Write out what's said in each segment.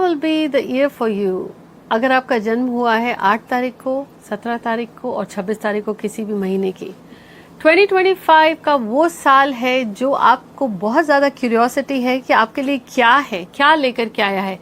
Will be the year for you? अगर आपका जन्म हुआ है 8 तारीख को, 17 तारीख को और 26 तारीख को किसी भी महीने की, 2025 का वो साल है जो आपको बहुत ज़्यादा क्यूरियोसिटी है कि आपके लिए क्या है, क्या लेकर के आया है।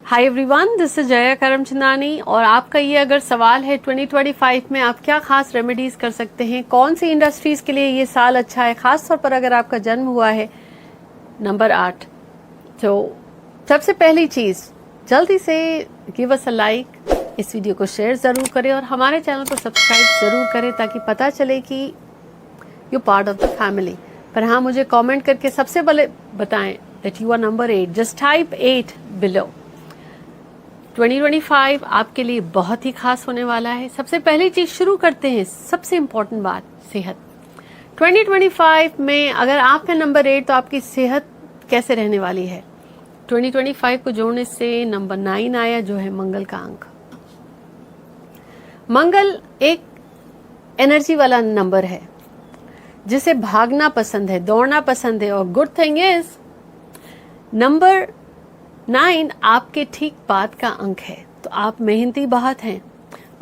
Hi everyone, this is Jaya Karamchandani और आपका ये अगर सवाल है 2025 में आप क्या खास रेमेडीज कर सकते हैं, कौन सी इंडस्ट्रीज के लिए ये साल अच्छा है, खास तौर पर अगर आपका जन्म हुआ है नंबर 8, तो सबसे पहली चीज जल्दी से गिव अस अ लाइक, इस वीडियो को शेयर जरूर करें और हमारे चैनल को सब्सक्राइब जरूर करें ताकि पता चले कि you part of the family. पर हाँ, मुझे कॉमेंट करके सबसे पहले बताएं that you are number 8, just type 8 below. 2025 आपके लिए बहुत ही खास होने वाला है। सबसे पहली चीज शुरू करते हैं, सबसे इंपॉर्टेंट बात, सेहत। 2025 में अगर आप हैं नंबर 8 तो आपकी सेहत कैसे रहने वाली है? 2025 को जोड़ने से नंबर 9 आया जो है मंगल का अंक। मंगल एक एनर्जी वाला नंबर है जिसे भागना पसंद है, दौड़ना पसंद है और गुड थिंग इज नंबर 9 आपके ठीक बाद का अंक है। तो आप मेहनती बहुत हैं,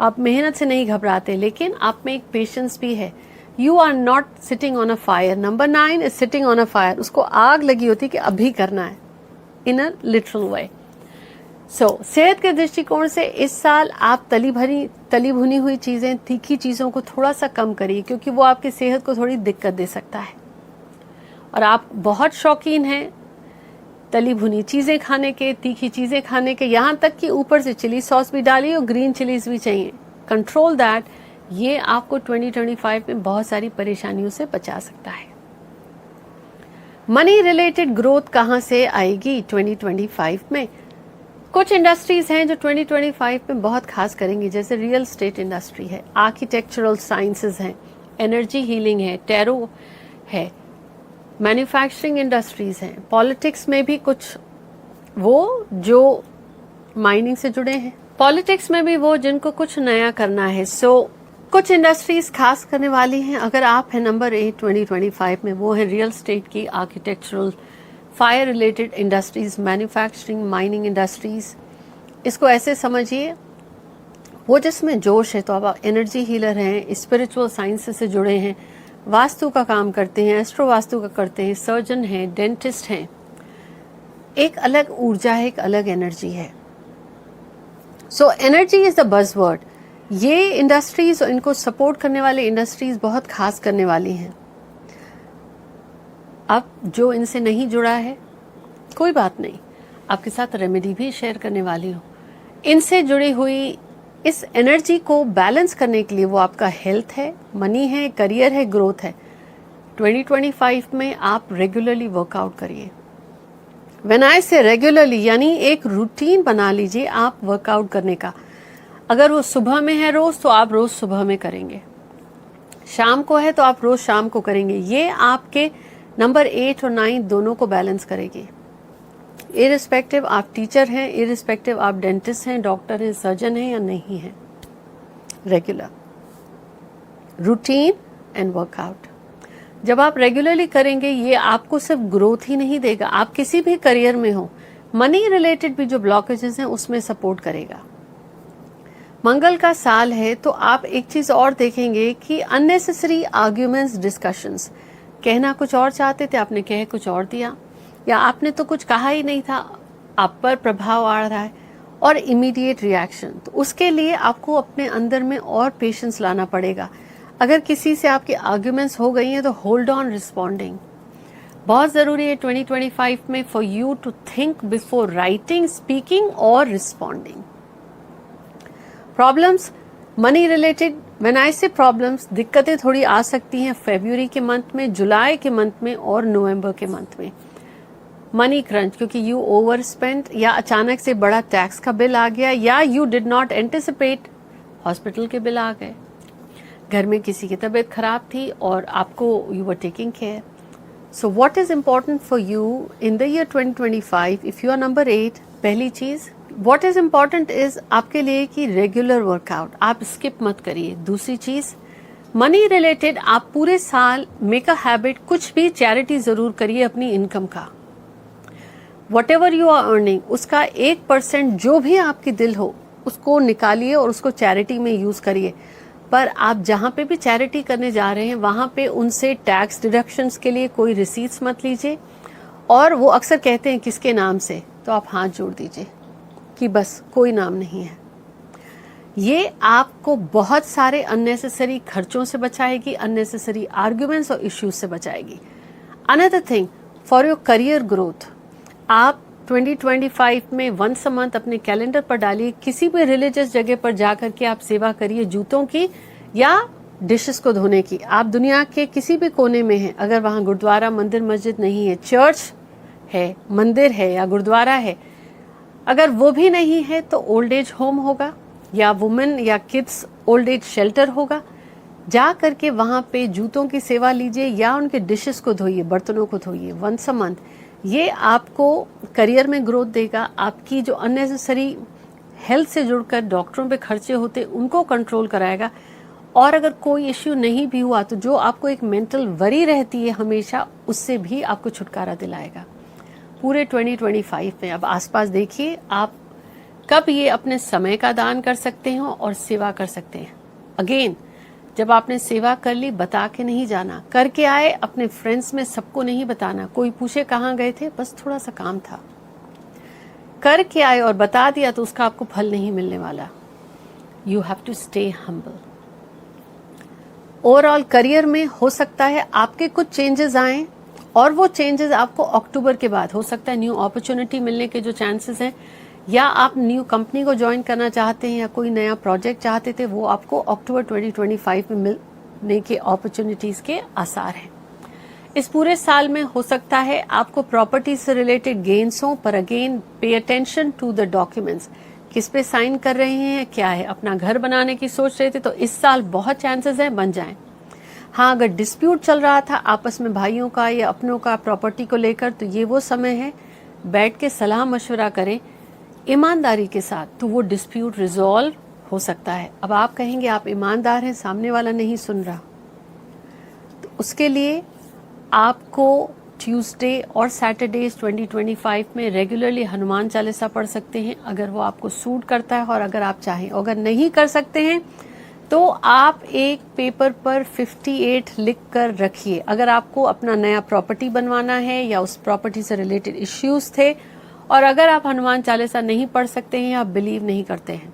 आप मेहनत से नहीं घबराते, लेकिन आप में एक पेशेंस भी है। You are not sitting on a fire. Number 9 is sitting on a fire. उसको आग लगी होती कि अभी करना है, इन अ लिटरल वे। सो सेहत के दृष्टिकोण से इस साल आप तली भुनी हुई चीजें, तीखी चीजों को थोड़ा सा कम करिए क्योंकि वो आपकी सेहत को थोड़ी दिक्कत दे सकता है। और आप बहुत शौकीन हैं तली भुनी चीजें खाने के, तीखी चीजें खाने के, यहां तक कि ऊपर से चिली सॉस भी डालिए और ग्रीन चिलीज भी चाहिए। Control that. ये आपको 2025 में बहुत सारी परेशानियों से बचा सकता है। मनी रिलेटेड ग्रोथ कहां से आएगी 2025 में? कुछ इंडस्ट्रीज हैं जो 2025 में बहुत खास करेंगी, जैसे रियल एस्टेट इंडस्ट्री है, आर्किटेक्चरल साइंसेज हैं, एनर्जी हीलिंग है, टैरो है, मैन्युफैक्चरिंग इंडस्ट्रीज हैं, पॉलिटिक्स में भी कुछ वो जो माइनिंग से जुड़े हैं, पॉलिटिक्स में भी वो जिनको कुछ नया करना है। सो कुछ इंडस्ट्रीज खास करने वाली हैं। अगर आप हैं नंबर 8 2025 में, वो है रियल एस्टेट की, architectural, fire related industries, manufacturing, mining industries. इसको ऐसे समझिए, वो जिसमें जोश है, तो आप एनर्जी हीलर हैं, स्पिरिचुअल साइंस से जुड़े हैं, वास्तु का काम करते हैं, एस्ट्रो वास्तु का करते हैं, सर्जन हैं, डेंटिस्ट हैं, एक अलग ऊर्जा है, एक अलग एनर्जी है। So energy is the buzzword. ये इंडस्ट्रीज और इनको सपोर्ट करने वाले इंडस्ट्रीज बहुत खास करने वाली हैं। अब जो इनसे नहीं जुड़ा है, कोई बात नहीं, आपके साथ रेमेडी भी शेयर करने वाली हूँ। इनसे जुड़ी हुई इस एनर्जी को बैलेंस करने के लिए वो आपका हेल्थ है, मनी है, करियर है, ग्रोथ है। 2025 में आप रेगुलरली वर्कआउट करिए। व्हेन आई से रेगुलरली, यानी एक रूटीन बना लीजिए आप वर्कआउट करने का। अगर वो सुबह में है रोज, तो आप रोज सुबह में करेंगे, शाम को है तो आप रोज शाम को करेंगे। ये आपके नंबर 8 और 9 दोनों को बैलेंस करेगी। इरिस्पेक्टिव आप टीचर हैं, इरिस्पेक्टिव आप डेंटिस्ट हैं, डॉक्टर हैं, सर्जन हैं या नहीं हैं, रेगुलर रूटीन एंड वर्कआउट जब आप रेगुलरली करेंगे, ये आपको सिर्फ ग्रोथ ही नहीं देगा, आप किसी भी करियर में हो, मनी रिलेटेड भी जो ब्लॉकेजेस हैं उसमें सपोर्ट करेगा। मंगल का साल है तो आप एक चीज और देखेंगे कि अननेसेसरी आर्ग्यूमेंट्स, डिस्कशंस, कहना कुछ और चाहते थे, आपने कह कुछ और दिया, या आपने तो कुछ कहा ही नहीं था, आप पर प्रभाव आ रहा है, और इमीडिएट रिएक्शन। तो उसके लिए आपको अपने अंदर में और पेशेंस लाना पड़ेगा। अगर किसी से आपकी आर्ग्यूमेंट्स हो गई हैं तो होल्ड ऑन रिस्पॉन्डिंग। बहुत जरूरी है 2025 में for you to think before writing, speaking और responding. Problems money related, when I say problems, दिक्कतें थोड़ी आ सकती हैं फरवरी के मंथ में, जुलाई के मंथ में और नवंबर के मंथ में। मनी क्रंच, क्योंकि यू ओवर स्पेंड, या अचानक से बड़ा टैक्स का बिल आ गया, या you did not anticipate hospital के बिल आ गए, घर में किसी की तबीयत खराब थी और आपको you were taking care. So what is important for you in the year 2025? If you are number 8, पहली चीज व्हाट इज इम्पॉर्टेंट इज आपके लिए कि रेगुलर वर्कआउट आप स्किप मत करिए। दूसरी चीज, मनी रिलेटेड आप पूरे साल मेक अ हैबिट, कुछ भी चैरिटी जरूर करिए अपनी इनकम का। Whatever you are earning, उसका 1% जो भी आपकी दिल हो उसको निकालिए और उसको चैरिटी में यूज करिए। पर आप जहां पे भी चैरिटी करने जा रहे हैं वहां पे उनसे टैक्स डिडक्शंस के लिए कोई रिसीट्स मत लीजिए। और वो अक्सर कहते हैं किसके नाम से, तो आप हाथ जोड़ दीजिए कि बस कोई नाम नहीं है। ये आपको बहुत सारे अननेसेसरी खर्चों से बचाएगी, अननेसेसरी आर्ग्यूमेंट्स और इश्यूज से बचाएगी। Another thing, for your career growth, आप 2025 में वंस अ मंथ अपने कैलेंडर पर डालिए, किसी भी रिलीजियस जगह पर जाकर के आप सेवा करिए, जूतों की या डिशेस को धोने की। आप दुनिया के किसी भी कोने में हैं, अगर वहां गुरुद्वारा, मंदिर, मस्जिद नहीं है, चर्च है, मंदिर है या गुरुद्वारा है, अगर वो भी नहीं है तो ओल्ड एज होम होगा या वुमेन या किड्स ओल्ड एज शेल्टर होगा। जा करके वहां पे जूतों की सेवा लीजिए या उनके डिशेस को धोइए, बर्तनों को धोइए वंस अ मंथ। ये आपको करियर में ग्रोथ देगा, आपकी जो अननेसेसरी हेल्थ से जुड़कर डॉक्टरों पे खर्चे होते उनको कंट्रोल कराएगा। और अगर कोई इश्यू नहीं भी हुआ तो जो आपको एक मेंटल वरी रहती है हमेशा, उससे भी आपको छुटकारा दिलाएगा पूरे 2025 में। अब आसपास देखिए आप कब ये अपने समय का दान कर सकते हो और सेवा कर सकते हैं। अगेन, जब आपने सेवा कर ली बता के नहीं जाना, करके आए अपने फ्रेंड्स में सबको नहीं बताना। कोई पूछे कहाँ गए थे, बस थोड़ा सा काम था, करके आए और बता दिया तो उसका आपको फल नहीं मिलने वाला। You have to stay humble. Overall career में हो सकता है आपके कुछ चेंजेस आए और वो चेंजेस आपको अक्टूबर के बाद हो सकता है न्यू अपॉर्चुनिटी मिलने के जो चांसेस हैं, या आप न्यू कंपनी को ज्वाइन करना चाहते हैं या कोई नया प्रोजेक्ट चाहते थे, वो आपको अक्टूबर 2025 में मिलने के अपॉर्चुनिटीज के आसार हैं। इस पूरे साल में हो सकता है आपको प्रॉपर्टी से रिलेटेड गेन्स हो, पर again pay attention to the documents, किस पे साइन कर रहे हैं, क्या है। अपना घर बनाने की सोच रहे थे तो इस साल बहुत चांसेस है बन जाएं। हाँ, अगर डिस्प्यूट चल रहा था आपस में भाइयों का या अपनों का प्रॉपर्टी को लेकर, तो ये वो समय है बैठ के सलाह मशवरा करें ईमानदारी के साथ, तो वो डिस्प्यूट रिजॉल्व हो सकता है। अब आप कहेंगे आप ईमानदार हैं, सामने वाला नहीं सुन रहा, तो उसके लिए आपको ट्यूसडे और सैटरडेज 2025 में रेगुलरली हनुमान चालीसा पढ़ सकते हैं, अगर वो आपको सूट करता है और अगर आप चाहें। अगर नहीं कर सकते हैं तो आप एक पेपर पर 58 लिख कर रखिए। अगर आपको अपना नया प्रॉपर्टी बनवाना है या उस प्रॉपर्टी से रिलेटेड इश्यूज थे, और अगर आप हनुमान चालीसा नहीं पढ़ सकते हैं या आप बिलीव नहीं करते हैं,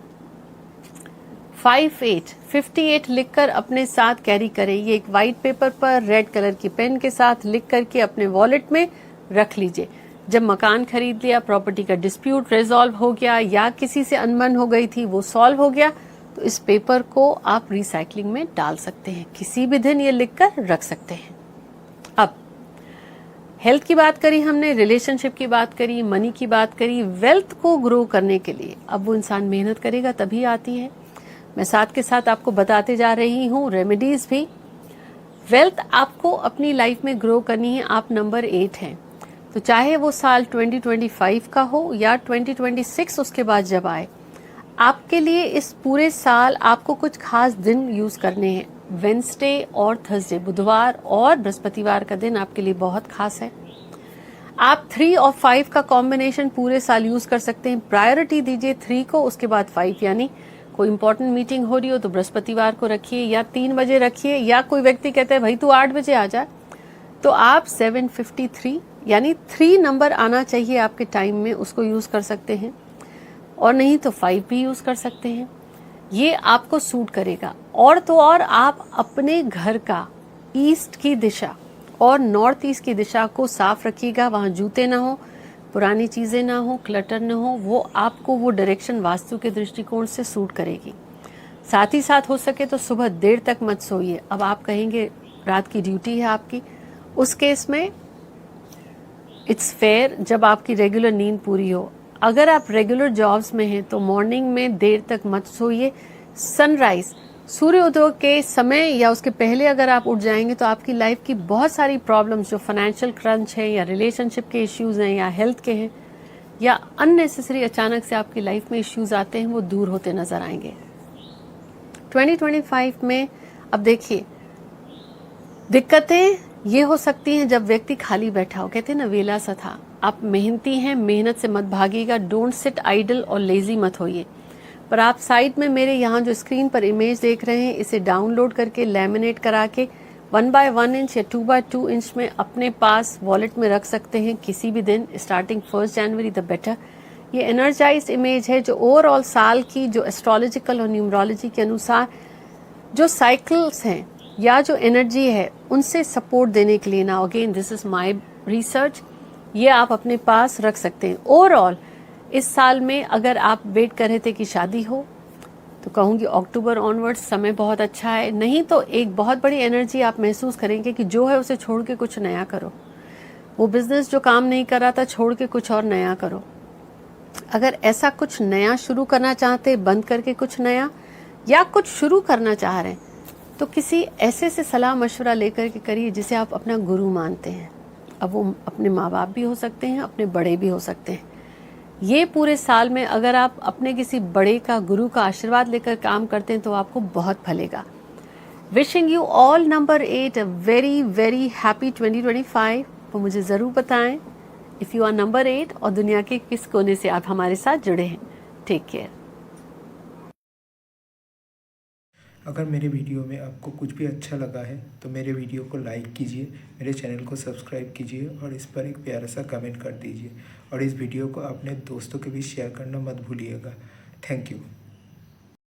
58 लिखकर अपने साथ कैरी करें। ये एक व्हाइट पेपर पर रेड कलर की पेन के साथ लिख करके अपने वॉलेट में रख लीजिए। जब मकान खरीद लिया, प्रॉपर्टी का डिस्प्यूट रिजॉल्व हो गया या किसी से अनबन हो गई थी वो सॉल्व हो गया, तो इस पेपर को आप रिसाइकलिंग में डाल सकते हैं। किसी भी दिन ये लिखकर रख सकते हैं। अब हेल्थ की बात करी हमने, रिलेशनशिप की बात करी, मनी की बात करी। वेल्थ को ग्रो करने के लिए अब वो इंसान मेहनत करेगा तभी आती है। मैं साथ के साथ आपको बताते जा रही हूँ रेमेडीज भी। वेल्थ आपको अपनी लाइफ में ग्रो करनी है, आप नंबर 8 हैं, तो चाहे वो साल 2025 का हो या 2026 उसके बाद जब आए, आपके लिए इस पूरे साल आपको कुछ खास दिन यूज करने हैं। वेंसडे और थर्सडे, बुधवार और बृहस्पतिवार का दिन आपके लिए बहुत खास है। आप 3 और 5 का कॉम्बिनेशन पूरे साल यूज कर सकते हैं। प्रायोरिटी दीजिए 3 को, उसके बाद 5, यानी कोई इंपॉर्टेंट मीटिंग हो रही हो तो बृहस्पतिवार को रखिए या 3 बजे रखिए, या कोई व्यक्ति कहता है भाई तू 8 बजे आ जा, तो आप 7:53 यानी 3 नंबर आना चाहिए आपके टाइम में, उसको यूज कर सकते हैं। और नहीं तो 5 भी यूज कर सकते हैं, ये आपको सूट करेगा। और तो और आप अपने घर का ईस्ट की दिशा और नॉर्थ ईस्ट की दिशा को साफ रखिएगा। वहां जूते ना हो, पुरानी चीजें ना हो, क्लटर ना हो, वो आपको वो डायरेक्शन वास्तु के दृष्टिकोण से सूट करेगी। साथ ही साथ हो सके तो सुबह देर तक मत सोइए। अब आप कहेंगे रात की ड्यूटी है आपकी, उस केस में इट्स फेयर जब आपकी रेगुलर नींद पूरी हो। अगर आप रेगुलर जॉब्स में हैं तो मॉर्निंग में देर तक मत सोइए। सनराइज, सूर्योदय के समय या उसके पहले अगर आप उठ जाएंगे तो आपकी लाइफ की बहुत सारी प्रॉब्लम्स, जो फाइनेंशियल क्रंच है या रिलेशनशिप के इश्यूज हैं या हेल्थ के हैं, या अननेसेसरी अचानक से आपकी लाइफ में इश्यूज आते हैं वो दूर होते नजर आएंगे। 2025 में अब देखिए, दिक्कतें ये हो सकती हैं जब व्यक्ति खाली बैठा हो, कहते हैं ना वेला सा था। आप मेहनती हैं, मेहनत से मत भागिएगा, डोंट सिट आइडल और लेजी मत होइए। पर आप साइड में मेरे यहाँ जो स्क्रीन पर इमेज देख रहे हैं, इसे डाउनलोड करके लैमिनेट करा के 1 by 1 इंच या 2 by 2 इंच में अपने पास वॉलेट में रख सकते हैं किसी भी दिन, स्टार्टिंग 1 जनवरी द बेटर। ये एनर्जाइज्ड इमेज है जो ओवरऑल साल की जो एस्ट्रोलॉजिकल और न्यूमरोलॉजी के अनुसार जो साइकिल्स हैं या जो एनर्जी है उनसे सपोर्ट देने के लिए ना, again this is my research, ये आप अपने पास रख सकते हैं। ओवरऑल इस साल में अगर आप वेट कर रहे थे कि शादी हो तो कहूँगी अक्टूबर ऑनवर्ड्स समय बहुत अच्छा है, नहीं तो एक बहुत बड़ी एनर्जी आप महसूस करेंगे कि जो है उसे छोड़ के कुछ नया करो। वो बिजनेस जो काम नहीं कर रहा था छोड़ के कुछ और नया करो। अगर ऐसा कुछ नया शुरू करना चाहते, बंद करके कुछ नया, या कुछ शुरू करना चाह रहे हैं, तो किसी ऐसे से सलाह मशवरा लेकर के करिए जिसे आप अपना गुरु मानते हैं। अब वो अपने माँ बाप भी हो सकते हैं, अपने बड़े भी हो सकते हैं। ये पूरे साल में अगर आप अपने किसी बड़े का, गुरु का आशीर्वाद लेकर काम करते हैं तो आपको बहुत फलेगा। Wishing you all number 8 very very happy 2025। तो मुझे ज़रूर बताएं इफ़ यू आर नंबर 8 और दुनिया के किस कोने से आप हमारे साथ जुड़े हैं। Take care. अगर मेरे वीडियो में आपको कुछ भी अच्छा लगा है तो मेरे वीडियो को लाइक कीजिए, मेरे चैनल को सब्सक्राइब कीजिए और इस पर एक प्यारा सा कमेंट कर दीजिए। और इस वीडियो को अपने दोस्तों के बीच शेयर करना मत भूलिएगा। Thank you.